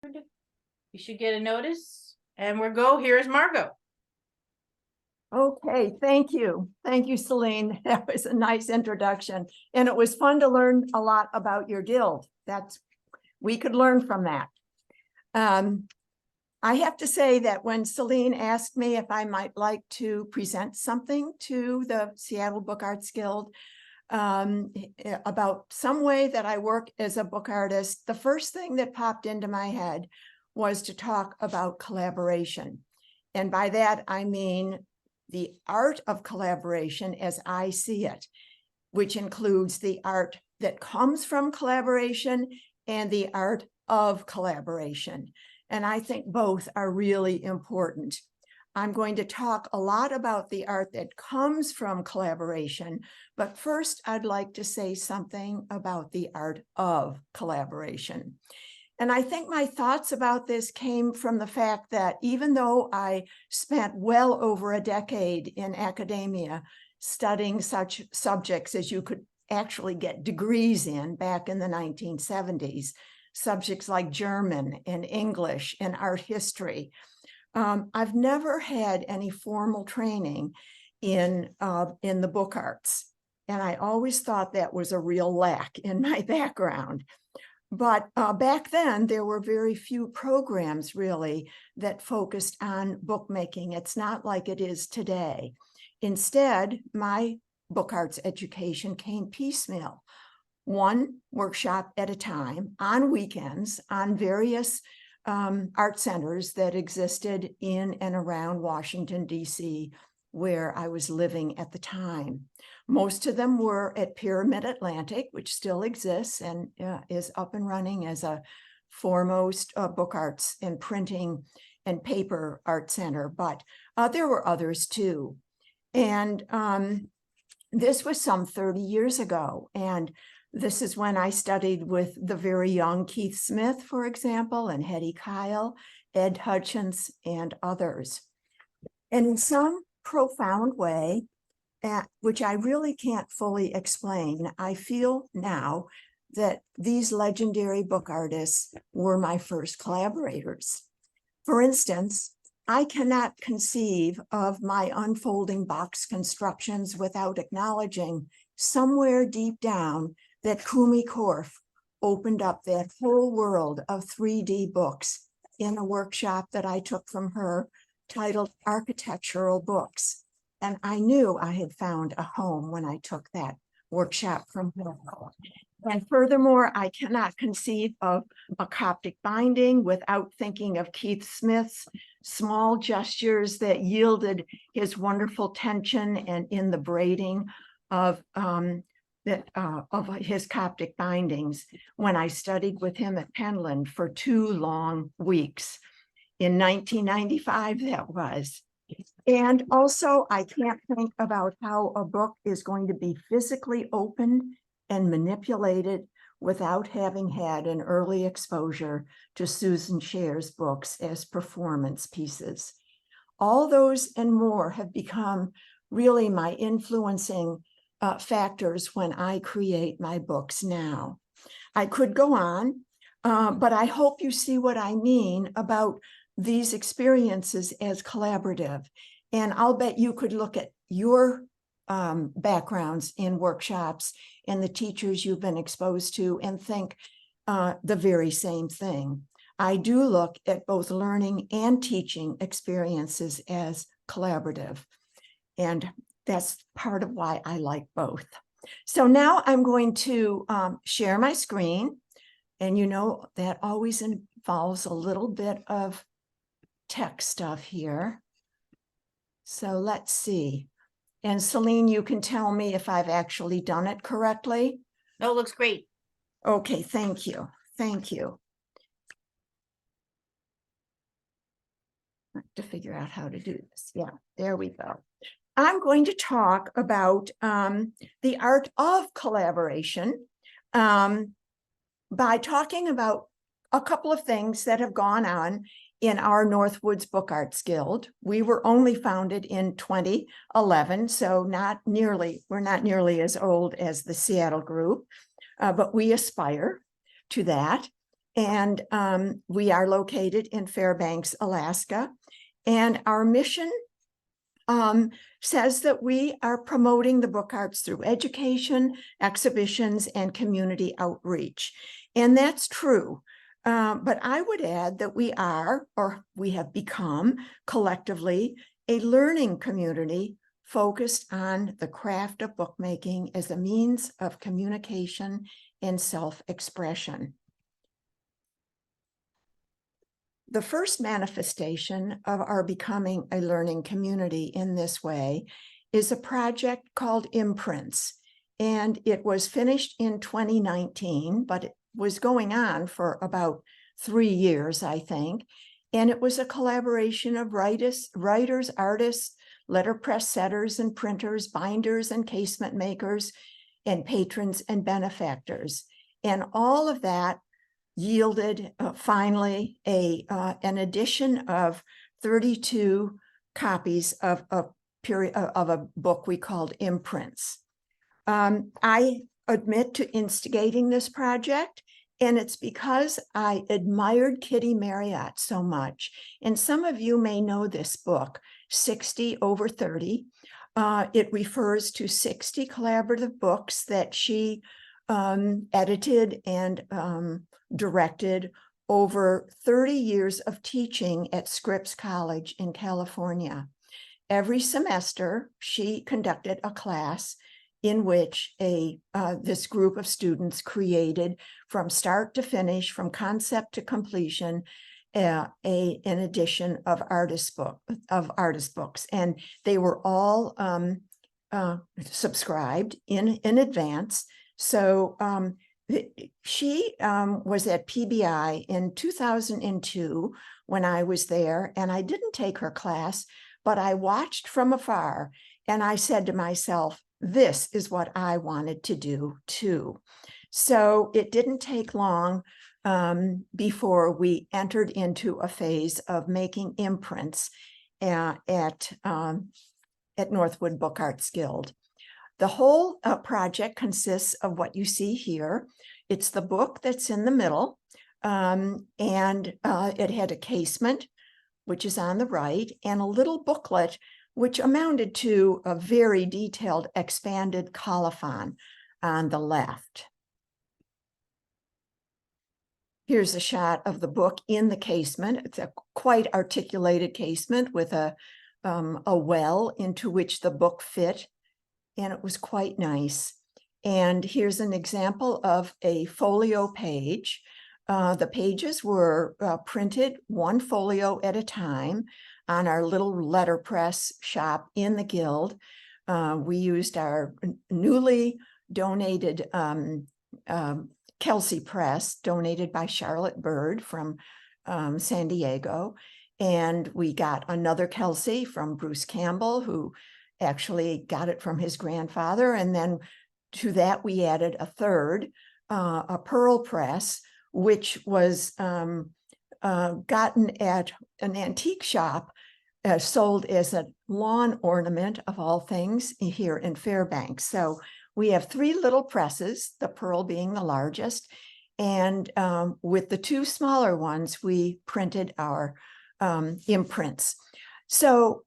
You should get a notice, and we'll go. Here's Margo. Okay, thank you. Thank you, Celine. That was a nice introduction. And it was fun to learn a lot about your guild. We could learn from that. I have to say that when Celine asked me if I might like to present something to the Seattle Book Arts Guild about some way that I work as a book artist, the first thing that popped into my head was to talk about collaboration. And by that, I mean the art of collaboration as I see it, which includes the art that comes from collaboration and the art of collaboration. And I think both are really important. I'm going to talk a lot about the art that comes from collaboration, but first I'd like to say something about the art of collaboration. And I think my thoughts about this came from the fact that even though I spent well over a decade in academia studying such subjects as you could actually get degrees in back in the 1970s, subjects like German and English and art history, I've never had any formal training in the book arts. And I always thought that was a real lack in my background. But back then, there were very few programs really that focused on bookmaking. It's not like it is today. Instead, my book arts education came piecemeal, one workshop at a time, on weekends, on various art centers that existed in and around Washington, D.C., where I was living at the time. Most of them were at Pyramid Atlantic, which still exists and is up and running as a foremost book arts and printing and paper art center, but there were others too. And this was some 30 years ago. And this is when I studied with the very young Keith Smith, for example, and Hetty Kyle, Ed Hutchins, and others. And in some profound way, which I really can't fully explain, I feel now that these legendary book artists were my first collaborators. For instance, I cannot conceive of my unfolding box constructions without acknowledging somewhere deep down that Kumi Korf opened up that whole world of 3D books in a workshop that I took from her titled Architectural Books. And I knew I had found a home when I took that workshop from her. And furthermore, I cannot conceive of a Coptic binding without thinking of Keith Smith's small gestures that yielded his wonderful tension and in the braiding of his Coptic bindings when I studied with him at Penland for 2 long weeks. In 1995, that was. And also, I can't think about how a book is going to be physically opened and manipulated without having had an early exposure to Susan Scher's books as performance pieces. All those and more have become really my influencing factors when I create my books now. I could go on, but I hope you see what I mean about these experiences as collaborative. And I'll bet you could look at your backgrounds in workshops and the teachers you've been exposed to and think the very same thing. I do look at both learning and teaching experiences as collaborative. And that's part of why I like both. So now I'm going to share my screen. And you know, that always involves a little bit of tech stuff here. So let's see. And Celine, you can tell me if I've actually done it correctly. No, it looks great. Okay, thank you. Thank you. I have to figure out how to do this. Yeah, there we go. I'm going to talk about the art of collaboration by talking about a couple of things that have gone on in our Northwoods Book Arts Guild. We were only founded in 2011, so we're not nearly as old as the Seattle group, but we aspire to that. And we are located in Fairbanks, Alaska. And our mission says that we are promoting the book arts through education, exhibitions, and community outreach. And that's true. But I would add that we are, or we have become collectively, a learning community focused on the craft of bookmaking as a means of communication and self-expression. The first manifestation of our becoming a learning community in this way is a project called Imprints. And it was finished in 2019, but it was going on for about 3 years, I think. And it was a collaboration of writers, artists, letterpress setters and printers, binders and casement makers, and patrons and benefactors. And all of that yielded finally an edition of 32 copies of a book we called Imprints. I admit to instigating this project, and it's because I admired Kitty Marriott so much. And some of you may know this book, 60 over 30. It refers to 60 collaborative books that she edited and directed over 30 years of teaching at Scripps College in California. Every semester, she conducted a class in which this group of students created from start to finish, from concept to completion, an edition of artist books, and they were all subscribed in advance. So she was at PBI in 2002 when I was there, and I didn't take her class, but I watched from afar, and I said to myself, this is what I wanted to do too. So it didn't take long before we entered into a phase of making imprints at Northwoods Book Arts Guild. The whole project consists of what you see here. It's the book that's in the middle, and it had a casement, which is on the right, and a little booklet, which amounted to a very detailed expanded colophon on the left. Here's a shot of the book in the casement. It's a quite articulated casement with a well into which the book fit, and it was quite nice. And here's an example of a folio page. The pages were printed one folio at a time on our little letterpress shop in the Guild. We used our newly donated Kelsey Press, donated by Charlotte Bird from San Diego. And we got another Kelsey from Bruce Campbell, who actually got it from his grandfather. And then to that, we added a third, a Pearl Press, which was gotten at an antique shop, sold as a lawn ornament of all things here in Fairbanks. So we have 3 little presses, the Pearl being the largest. And with the 2 smaller ones, we printed our imprints. So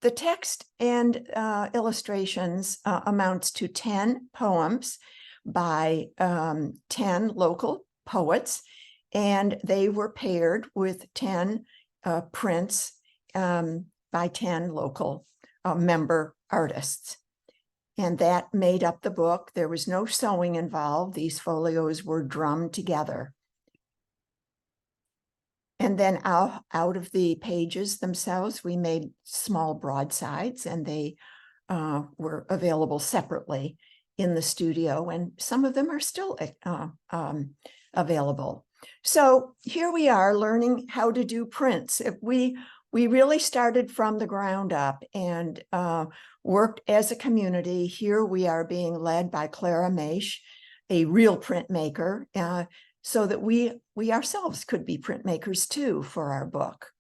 the text and illustrations amounts to 10 poems by 10 local poets, and they were paired with 10 prints by 10 local member artists. And that made up the book. There was no sewing involved. These folios were drummed together. And then out of the pages themselves, we made small broadsides, and they were available separately in the studio, and some of them are still available. So here we are learning how to do prints. We really started from the ground up and worked as a community. Here we are being led by Clara Maish, a real printmaker, so that we ourselves could be printmakers too for our book.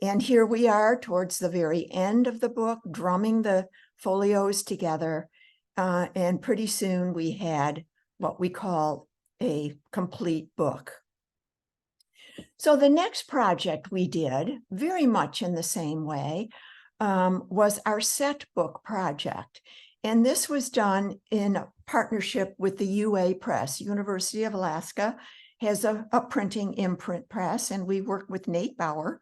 And here we are towards the very end of the book, drumming the folios together. And pretty soon we had what we call a complete book. So the next project we did, very much in the same way, was our set book project. And this was done in partnership with the UA Press. University of Alaska has a printing imprint press, and we worked with Nate Bauer,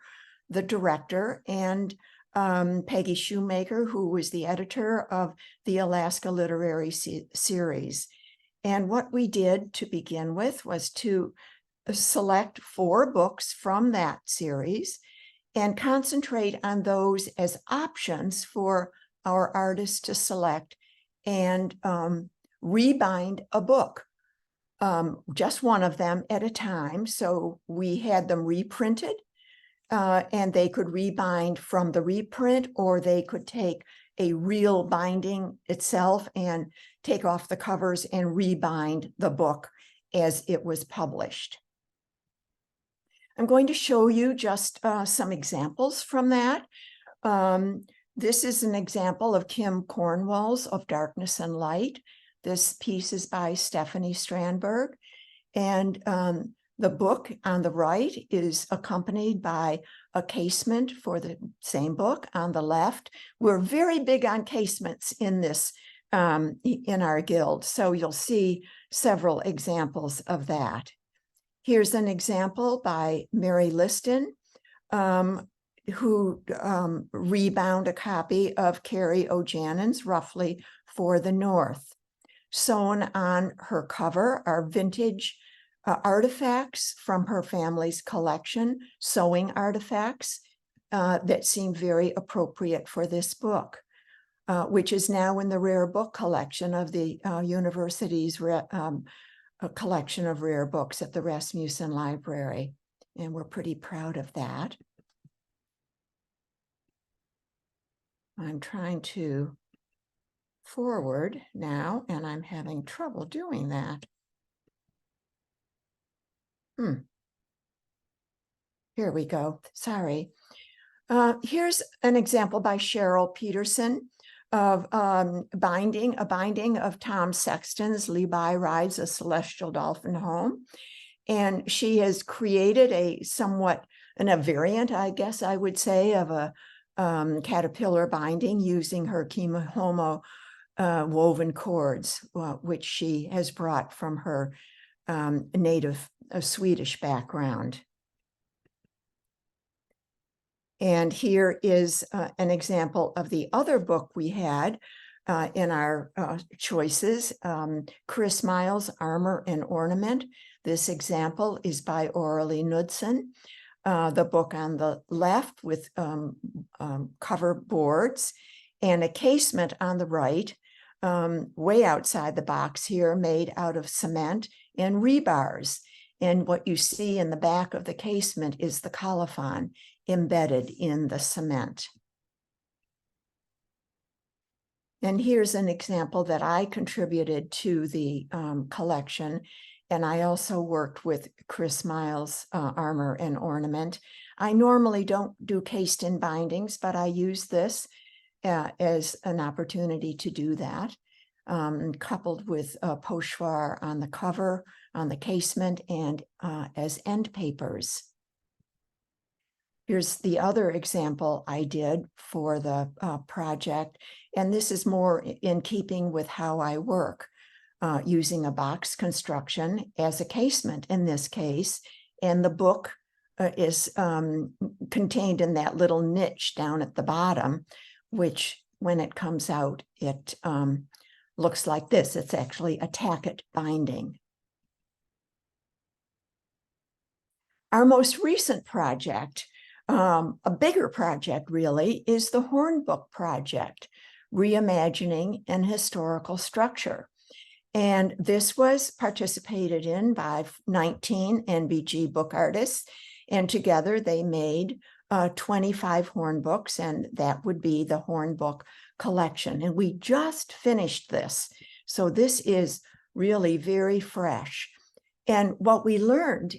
the director, and Peggy Shoemaker, who was the editor of the Alaska Literary Series. And what we did to begin with was to select 4 books from that series and concentrate on those as options for our artists to select and rebind a book, just one of them at a time. So we had them reprinted, and they could rebind from the reprint, or they could take a real binding itself and take off the covers and rebind the book as it was published. I'm going to show you just some examples from that. This is an example of Kim Cornwall's Of Darkness and Light. This piece is by Stephanie Strandberg. And the book on the right is accompanied by a casement for the same book on the left. We're very big on casements in this, in our guild. So you'll see several examples of that. Here's an example by Mary Liston, who rebound a copy of Carrie O'Janen's Roughly for the North. Sewn on her cover are vintage artifacts from her family's collection, sewing artifacts that seem very appropriate for this book, which is now in the rare book collection of the university's a collection of rare books at the Rasmussen Library. And we're pretty proud of that. I'm trying to forward now, and I'm having trouble doing that. Here we go. Sorry. Here's an example by Cheryl Peterson of a binding of Tom Sexton's Levi Rides a Celestial Dolphin Home. And she has created a variant, I guess I would say, of a caterpillar binding using her Kimohomo woven cords, which she has brought from her native Swedish background. And here is an example of the other book we had in our choices, Chris Miles' Armor and Ornament. This example is by Aurelie Knudsen. The book on the left with cover boards and a casement on the right, way outside the box here, made out of cement and rebars. And what you see in the back of the casement is the colophon embedded in the cement. And here's an example that I contributed to the collection. And I also worked with Chris Miles' Armor and Ornament. I normally don't do cased in bindings, but I use this as an opportunity to do that, coupled with pochoir on the cover, on the casement, and as end papers. Here's the other example I did for the project, and this is more in keeping with how I work, using a box construction as a casement in this case, and the book is contained in that little niche down at the bottom, which when it comes out, it looks like this. It's actually a tacket binding. Our most recent project, a bigger project really, is the Hornbook project, Reimagining an Historical Structure. And this was participated in by 19 NBG book artists, and together they made 25 hornbooks, and that would be the Hornbook collection. And we just finished this, so this is really very fresh. And what we learned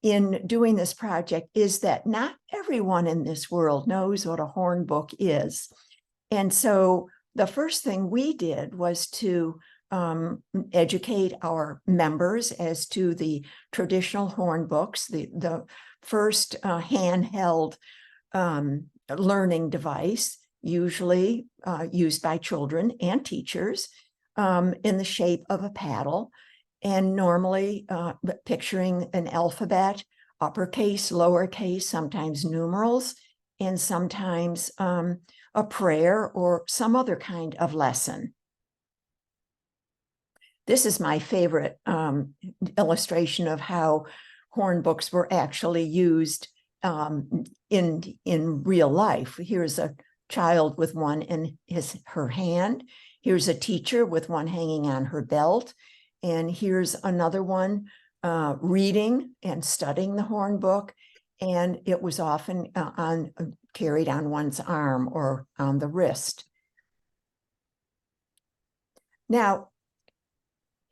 in doing this project is that not everyone in this world knows what a hornbook is. And so the first thing we did was to educate our members as to the traditional horn books, the first handheld learning device, usually used by children and teachers, in the shape of a paddle, and normally picturing an alphabet, uppercase, lowercase, sometimes numerals, and sometimes a prayer or some other kind of lesson. This is my favorite illustration of how horn books were actually used in real life. Here's a child with one in her hand. Here's a teacher with one hanging on her belt. And here's another one reading and studying the horn book. And it was often carried on one's arm or on the wrist. Now,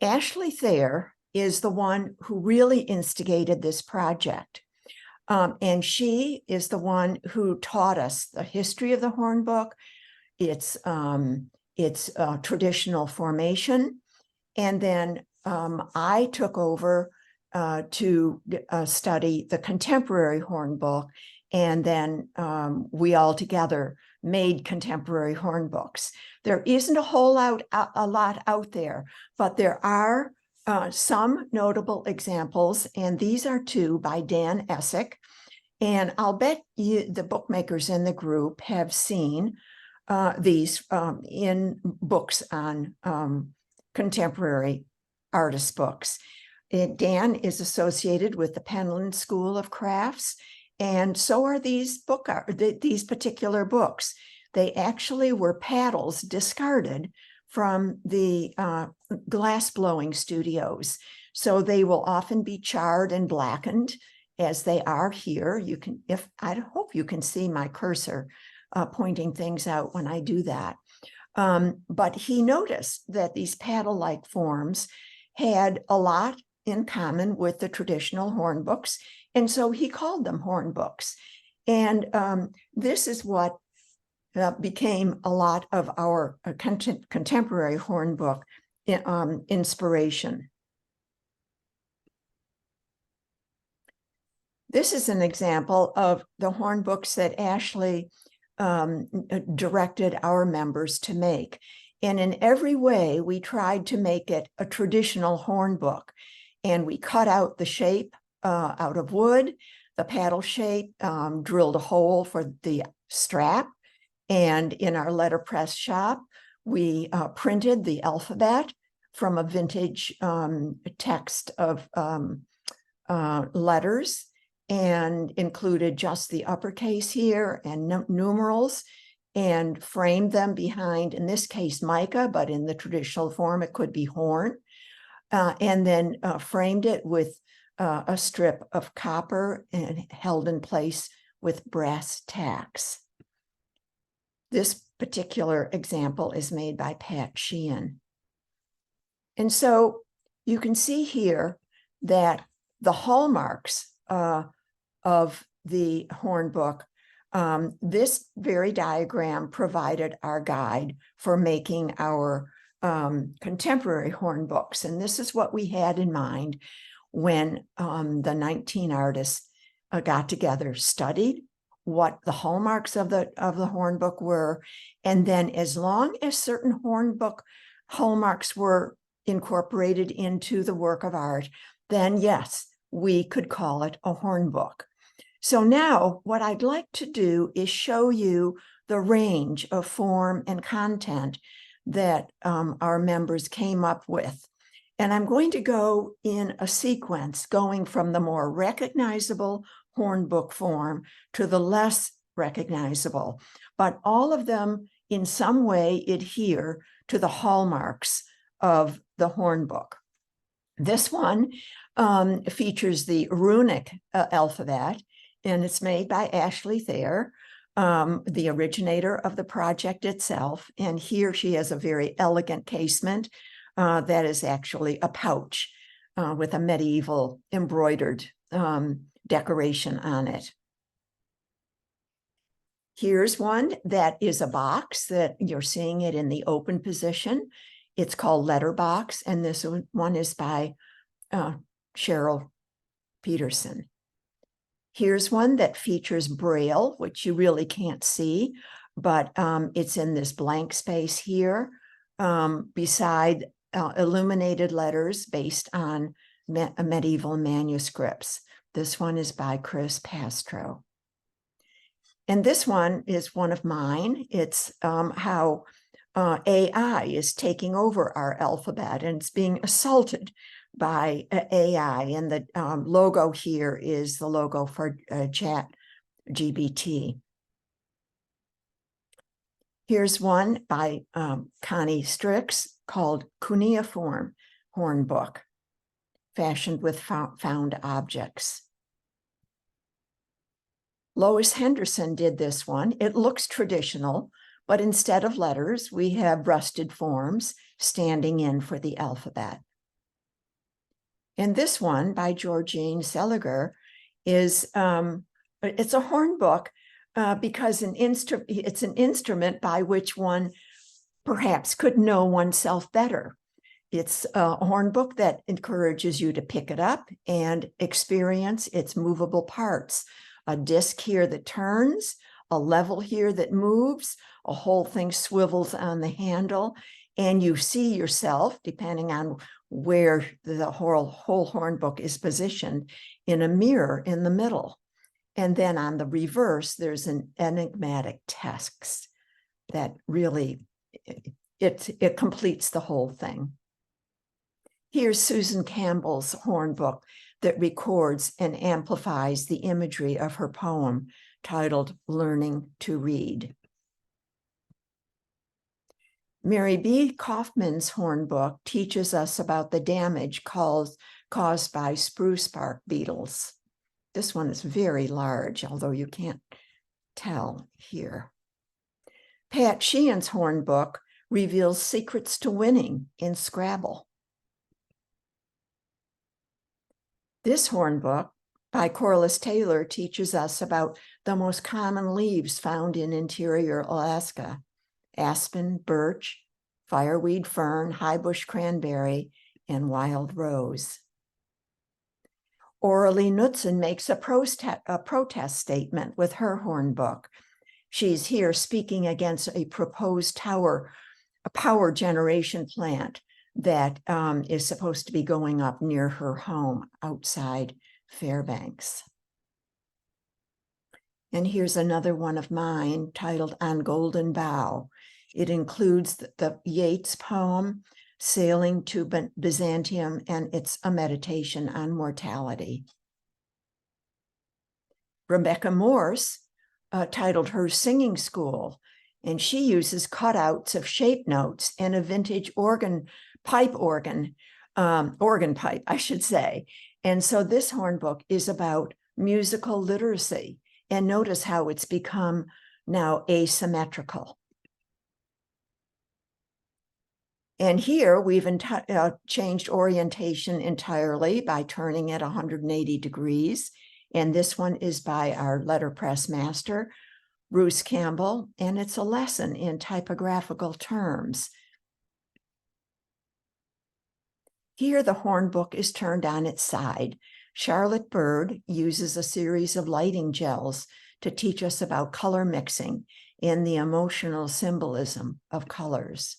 Ashley Thayer is the one who really instigated this project. And she is the one who taught us the history of the horn book, its traditional formation. And then I took over to study the contemporary horn book. And then we all together made contemporary horn books. There isn't a whole lot out there, but there are some notable examples, and these are two by Dan Essick. And I'll bet you the bookmakers in the group have seen these in books on contemporary artist books. Dan is associated with the Penland School of Crafts, and so are these particular books. They actually were paddles discarded from the glass blowing studios. So they will often be charred and blackened, as they are here. You can, I hope you can see my cursor pointing things out when I do that. But he noticed that these paddle-like forms had a lot in common with the traditional horn books, and so he called them horn books. And this is what became a lot of our contemporary horn book inspiration. This is an example of the horn books that Ashley directed our members to make. And in every way, we tried to make it a traditional horn book. And we cut out the shape out of wood, the paddle shape, drilled a hole for the strap. And in our letterpress shop, we printed the alphabet from a vintage text of letters, and included just the uppercase here and numerals, and framed them behind, in this case, mica, but in the traditional form, it could be horn, and then framed it with a strip of copper and held in place with brass tacks. This particular example is made by Pat Sheehan. And so you can see here that the hallmarks of the horn book, this very diagram provided our guide for making our contemporary horn books. And this is what we had in mind when the 19 artists got together, studied what the hallmarks of the horn book were, and then as long as certain horn book hallmarks were incorporated into the work of art, then yes, we could call it a horn book. So now what I'd like to do is show you the range of form and content that our members came up with. And I'm going to go in a sequence, going from the more recognizable horn book form to the less recognizable, but all of them in some way adhere to the hallmarks of the horn book. This one features the runic alphabet, and it's made by Ashley Thayer, the originator of the project itself. And here she has a very elegant casement that is actually a pouch with a medieval embroidered decoration on it. Here's one that is a box that you're seeing it in the open position. It's called Letterbox, and this one is by Cheryl Peterson. Here's one that features Braille, which you really can't see, but it's in this blank space here beside illuminated letters based on medieval manuscripts. This one is by Chris Pastro. And this one is one of mine. It's how AI is taking over our alphabet, and it's being assaulted by AI. And the logo here is the logo for Chat GBT. Here's one by Connie Strix called Cuneiform Hornbook, fashioned with found objects. Lois Henderson did this one. It looks traditional, but instead of letters, we have rusted forms standing in for the alphabet. And this one by Georgine Seliger is, it's a hornbook because it's an instrument by which one perhaps could know oneself better. It's a hornbook that encourages you to pick it up and experience its movable parts. A disc here that turns, a level here that moves, a whole thing swivels on the handle, and you see yourself, depending on where the whole hornbook is positioned, in a mirror in the middle. And then on the reverse, there's an enigmatic text that really, it completes the whole thing. Here's Susan Campbell's hornbook that records and amplifies the imagery of her poem titled Learning to Read. Mary B. Kaufman's hornbook teaches us about the damage caused by spruce bark beetles. This one is very large, although you can't tell here. Pat Sheehan's hornbook reveals secrets to winning in Scrabble. This hornbook by Corliss Taylor teaches us about the most common leaves found in interior Alaska: aspen, birch, fireweed fern, highbush cranberry, and wild rose. Oralee Knudsen makes a protest statement with her hornbook. She's here speaking against a proposed a power generation plant that is supposed to be going up near her home outside Fairbanks. And here's another one of mine titled On Golden Bough. It includes the Yeats poem, Sailing to Byzantium, and it's a meditation on mortality. Rebecca Morse titled her Singing School, and she uses cutouts of shape notes and a vintage organ pipe, I should say. And so this hornbook is about musical literacy. And notice how it's become now asymmetrical. And here we've changed orientation entirely by turning it 180 degrees. And this one is by our letterpress master, Bruce Campbell, and it's a lesson in typographical terms. Here, the hornbook is turned on its side. Charlotte Bird uses a series of lighting gels to teach us about color mixing and the emotional symbolism of colors.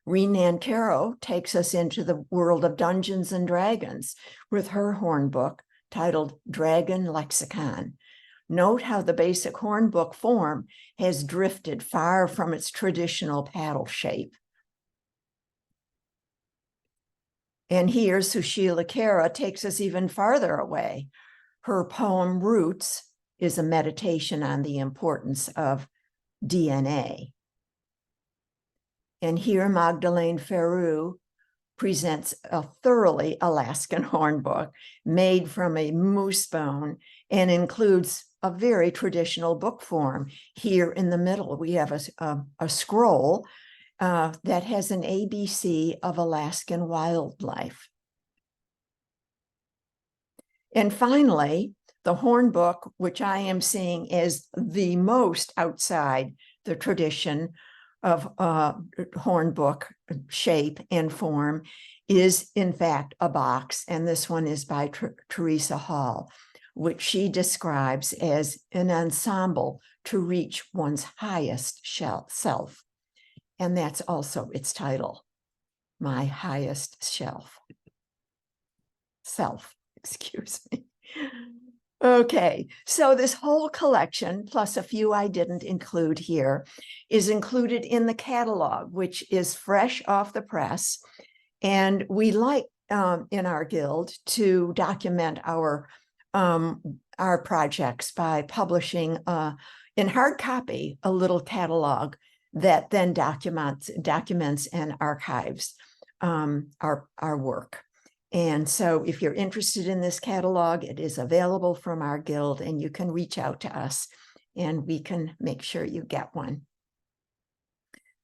Renan Caro takes us into the world of Dungeons and Dragons with her hornbook titled Dragon Lexicon. Note how the basic hornbook form has drifted far from its traditional paddle shape. And here, Sushila Kara takes us even farther away. Her poem Roots is a meditation on the importance of DNA. And here, Magdalene Ferrou presents a thoroughly Alaskan hornbook made from a moose bone and includes a very traditional book form. Here in the middle, we have a scroll that has an ABC of Alaskan wildlife. And finally, the hornbook, which I am seeing as the most outside the tradition, of hornbook shape and form is in fact a box, and this one is by Teresa Hall, which she describes as an ensemble to reach one's highest self. And that's also its title, My Highest Self, excuse me. Okay, so this whole collection, plus a few I didn't include here, is included in the catalog, which is fresh off the press. And we like in our guild to document our projects by publishing in hard copy a little catalog that then documents and archives our work. And so if you're interested in this catalog, it is available from our guild, and you can reach out to us and we can make sure you get one.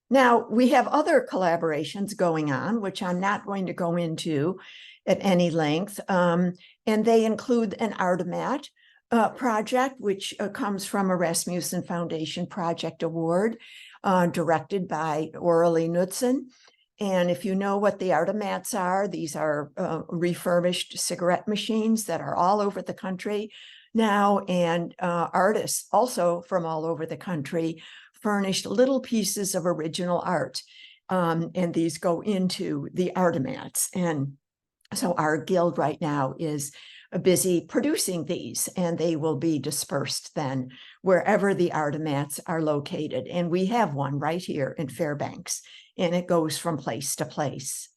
Now, we have other collaborations going on, which I'm not going to go into at any length, and they include an Artemat project, which comes from a Rasmussen Foundation Project Award, directed by Aurelie Knudsen. And if you know what the Artemats are, these are refurbished cigarette machines that are all over the country now, and artists also from all over the country furnished little pieces of original art, and these go into the Artemats. And so our guild right now is busy producing these, and they will be dispersed then wherever the Artemats are located. And we have one right here in Fairbanks, and it goes from place to place.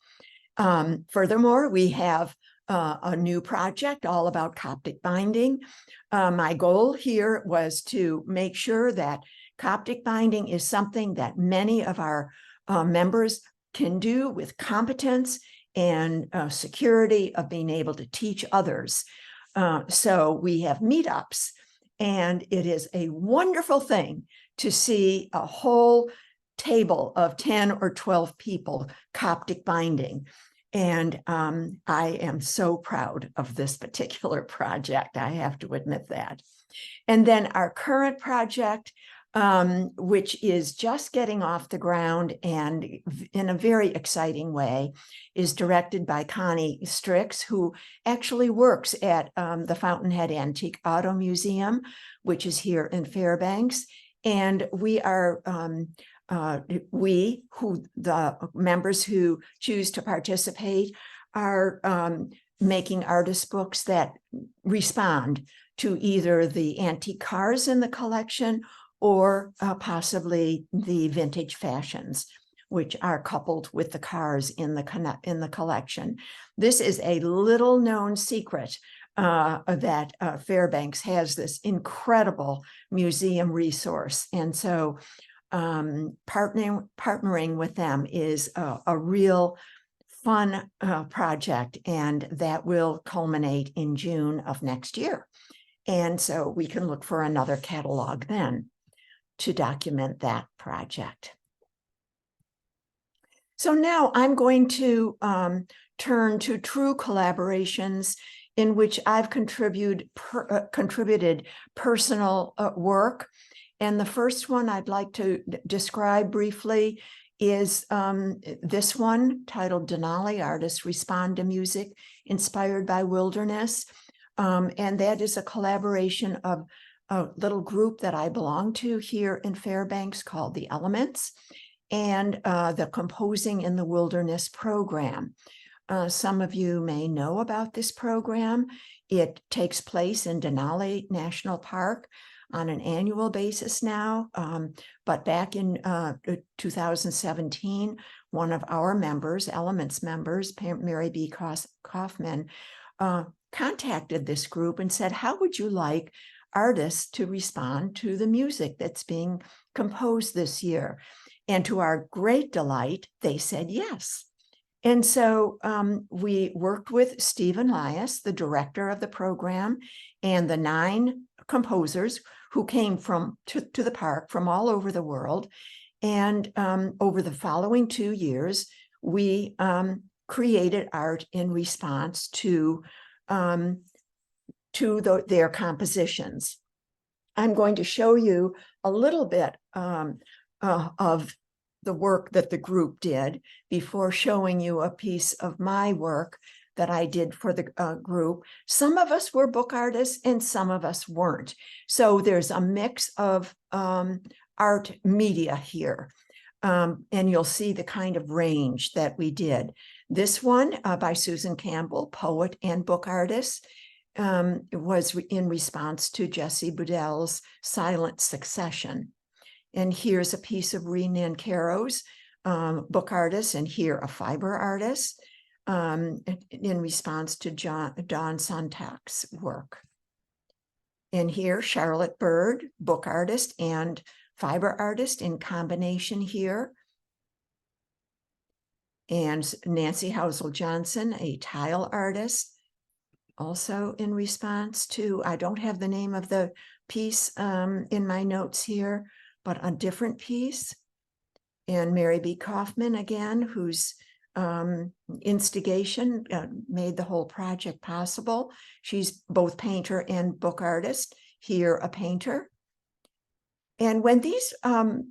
Furthermore, we have a new project all about Coptic binding. My goal here was to make sure that Coptic binding is something that many of our members can do with competence and security of being able to teach others. So we have meetups, and it is a wonderful thing to see a whole table of 10 or 12 people Coptic binding. And I am so proud of this particular project, I have to admit that. And then our current project, which is just getting off the ground and in a very exciting way, is directed by Connie Strix, who actually works at the Fountainhead Antique Auto Museum, which is here in Fairbanks. And we are, the members who choose to participate are making artist books that respond to either the antique cars in the collection or possibly the vintage fashions, which are coupled with the cars in the collection. This is a little known secret that Fairbanks has this incredible museum resource. And so partnering with them is a real fun project, and that will culminate in June of next year. And so we can look for another catalog then to document that project. So now I'm going to turn to true collaborations in which I've contributed personal work. And the first one I'd like to describe briefly is this one titled Denali Artists Respond to Music Inspired by Wilderness. And that is a collaboration of a little group that I belong to here in Fairbanks called the Elements, and the Composing in the Wilderness program. Some of you may know about this program. It takes place in Denali National Park on an annual basis now, but back in 2017, one of our members, Elements members, Mary B. Kaufman, contacted this group and said, how would you like artists to respond to the music that's being composed this year? And to our great delight, they said yes. And so we worked with Stephen Lias, the director of the program, and the 9 composers who came to the park from all over the world. And over the following 2 years, we created art in response to their compositions. I'm going to show you a little bit of the work that the group did before showing you a piece of my work that I did for the group. Some of us were book artists and some of us weren't. So there's a mix of art media here. And you'll see the kind of range that we did. This one by Susan Campbell, poet and book artist, was in response to Jessie Budell's Silent Succession. And here's a piece of Ree Nancaro's book artist, and here a fiber artist in response to Dawn Sontag's work. And here Charlotte Bird, book artist and fiber artist in combination here. And Nancy Housel Johnson, a tile artist, also in response to, I don't have the name of the piece in my notes here, but a different piece. And Mary B. Kaufman, again, whose instigation made the whole project possible. She's both painter and book artist, here a painter. And when these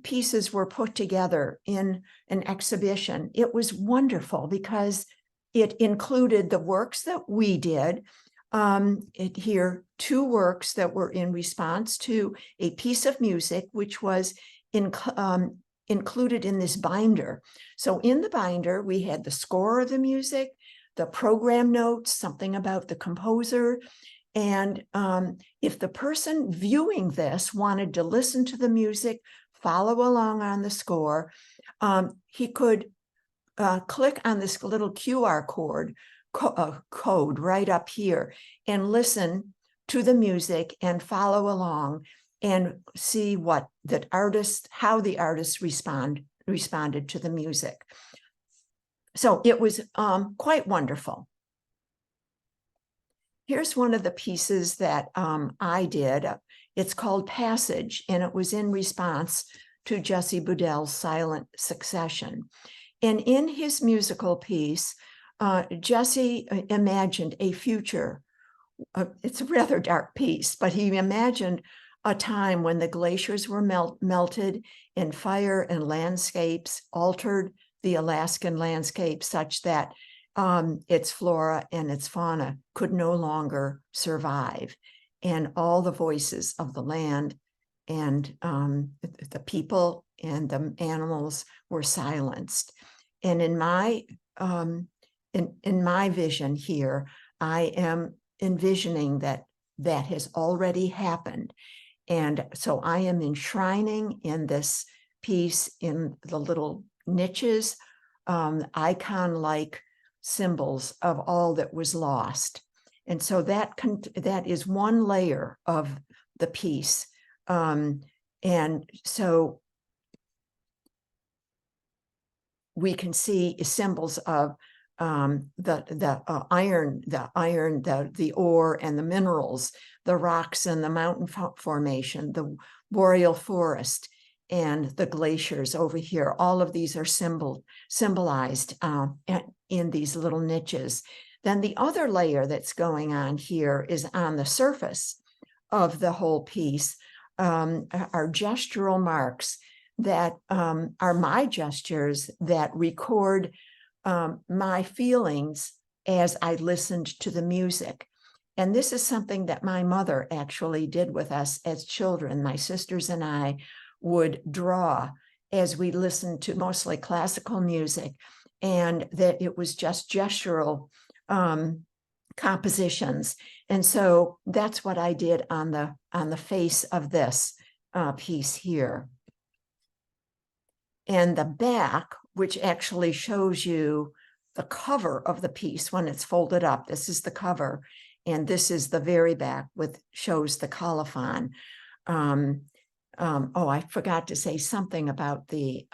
pieces were put together in an exhibition, it was wonderful because it included the works that we did. Here, 2 works that were in response to a piece of music, which was included in this binder. So in the binder, we had the score of the music, the program notes, something about the composer. And if the person viewing this wanted to listen to the music, follow along on the score, he could click on this little QR code right up here and listen to the music and follow along and see what how the artist responded to the music. So it was quite wonderful. Here's one of the pieces that I did. It's called Passage, and it was in response to Jessie Budell's Silent Succession. And in his musical piece, Jessie imagined a future. It's a rather dark piece, but he imagined a time when the glaciers were melted and fire and landscapes altered the Alaskan landscape such that its flora and its fauna could no longer survive. And all the voices of the land and the people and the animals were silenced. And in my vision here, I am envisioning that has already happened. And so I am enshrining in this piece, in the little niches, icon-like symbols of all that was lost. And so that is one layer of the piece. And so we can see symbols of the iron, the ore and the minerals, the rocks and the mountain formation, the boreal forest, and the glaciers over here. All of these are symbolized in these little niches. Then the other layer that's going on here is on the surface of the whole piece, are gestural marks that are my gestures that record my feelings as I listened to the music. And this is something that my mother actually did with us as children. My sisters and I would draw as we listened to mostly classical music, and that it was just gestural compositions. And so that's what I did on the face of this piece here. And the back, which actually shows you the cover of the piece when it's folded up. This is the cover, and this is the very back, shows the colophon. Oh, I forgot to say something about the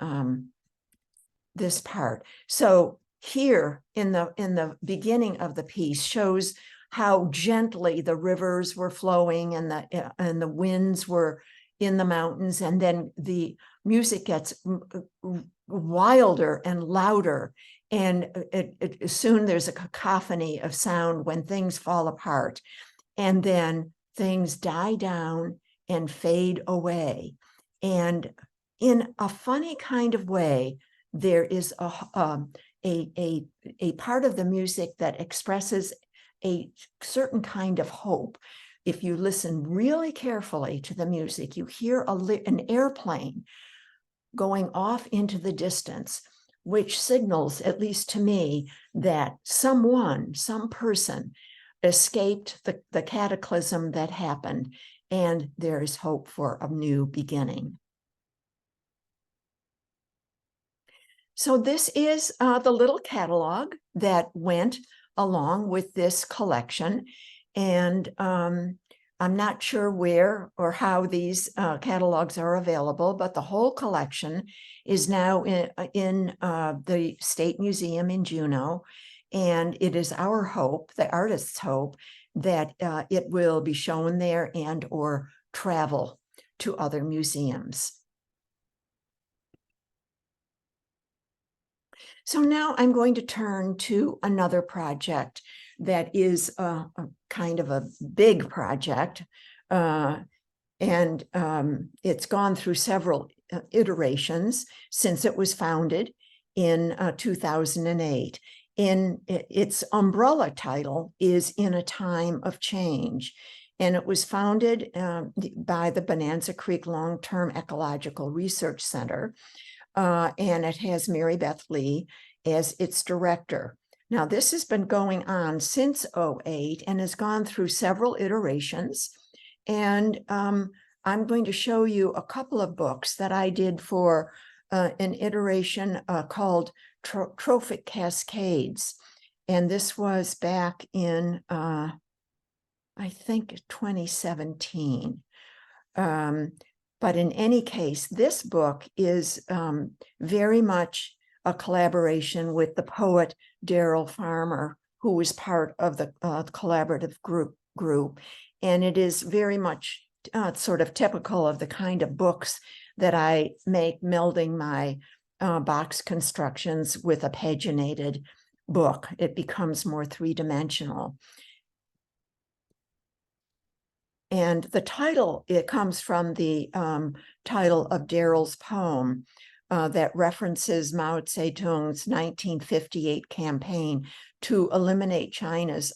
this part. So here in the beginning of the piece shows how gently the rivers were flowing and the winds were in the mountains, and then the music gets wilder and louder, and soon there's a cacophony of sound when things fall apart, and then things die down and fade away. And in a funny kind of way, there is a part of the music that expresses a certain kind of hope. If you listen really carefully to the music, you hear an airplane going off into the distance, which signals, at least to me, that some person escaped the cataclysm that happened, and there is hope for a new beginning. So this is the little catalog that went along with this collection. And I'm not sure where or how these catalogs are available, but the whole collection is now in the State Museum in Juneau. And it is our hope, the artist's hope, that it will be shown there and or travel to other museums. So now I'm going to turn to another project that is a kind of a big project, and it's gone through several iterations since it was founded in 2008. Its umbrella title is In a Time of Change, and it was founded by the Bonanza Creek Long-Term Ecological Research Center. And it has Mary Beth Lee as its director. Now, this has been going on since '08 and has gone through several iterations. And I'm going to show you a couple of books that I did for an iteration called Trophic Cascades. And this was back in, I think, 2017. But in any case, this book is very much a collaboration with the poet Daryl Farmer, who was part of the collaborative group. And it is very much sort of typical of the kind of books that I make, melding my box constructions with a paginated book. It becomes more three-dimensional. And the title, it comes from the title of Daryl's poem that references Mao Zedong's 1958 campaign to eliminate China's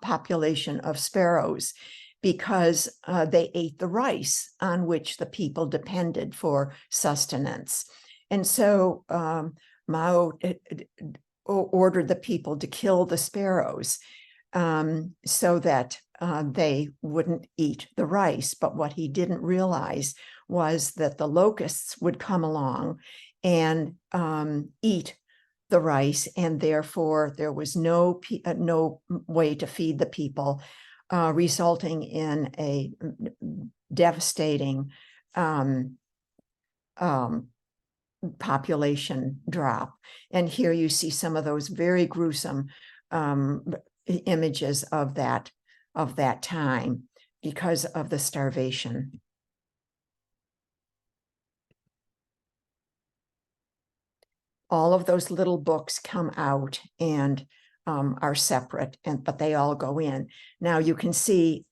population of sparrows because they ate the rice on which the people depended for sustenance. And so Mao ordered the people to kill the sparrows so that they wouldn't eat the rice. But what he didn't realize was that the locusts would come along and eat the rice, and therefore there was no way to feed the people, resulting in a devastating population drop. And here you see some of those very gruesome images of that time because of the starvation. All of those little books come out and are separate, but they all go in. Now you can see,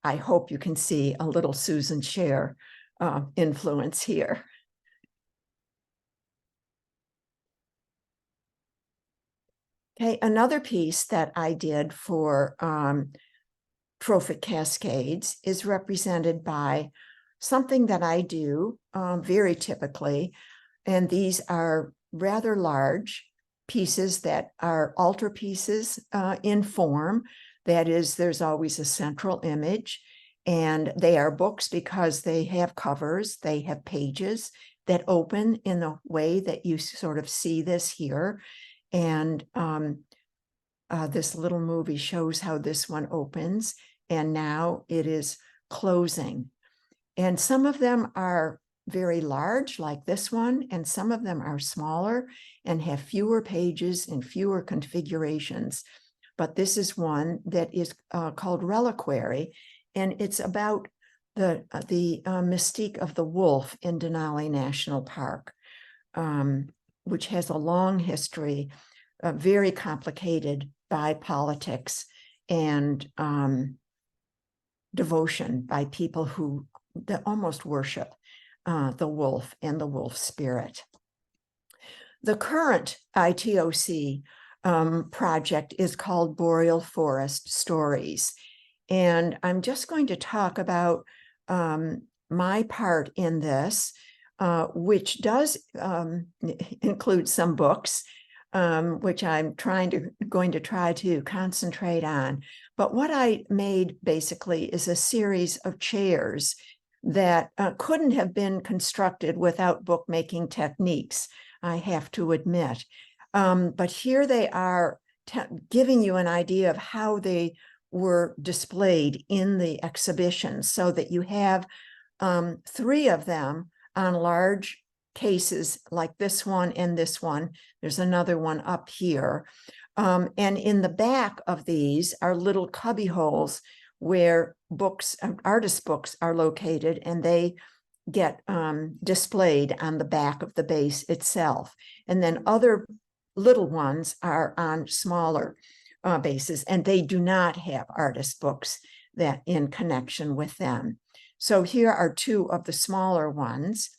I hope you can see a little Susan Scher influence here. Okay, another piece that I did for Trophic Cascades is represented by something that I do very typically, and these are rather large pieces that are altarpieces in form. That is, there's always a central image, and they are books because they have covers, they have pages that open in the way that you sort of see this here. And this little movie shows how this one opens, and now it is closing. And some of them are very large, like this one, and some of them are smaller and have fewer pages and fewer configurations. But this is one that is called Reliquary, and it's about the mystique of the wolf in Denali National Park, which has a long history, very complicated by politics and devotion by people who almost worship the wolf and the wolf spirit. The current ITOC project is called Boreal Forest Stories. And I'm just going to talk about my part in this, which does include some books, which I'm going to try to concentrate on. But what I made basically is a series of chairs that couldn't have been constructed without bookmaking techniques, I have to admit. But here they are giving you an idea of how they were displayed in the exhibition, so that you have 3 of them on large cases like this one and this one. There's another one up here. And in the back of these are little cubby holes where books, artist books are located, and they get displayed on the back of the base itself. And then other little ones are on smaller bases, and they do not have artist books that in connection with them. So here are 2 of the smaller ones.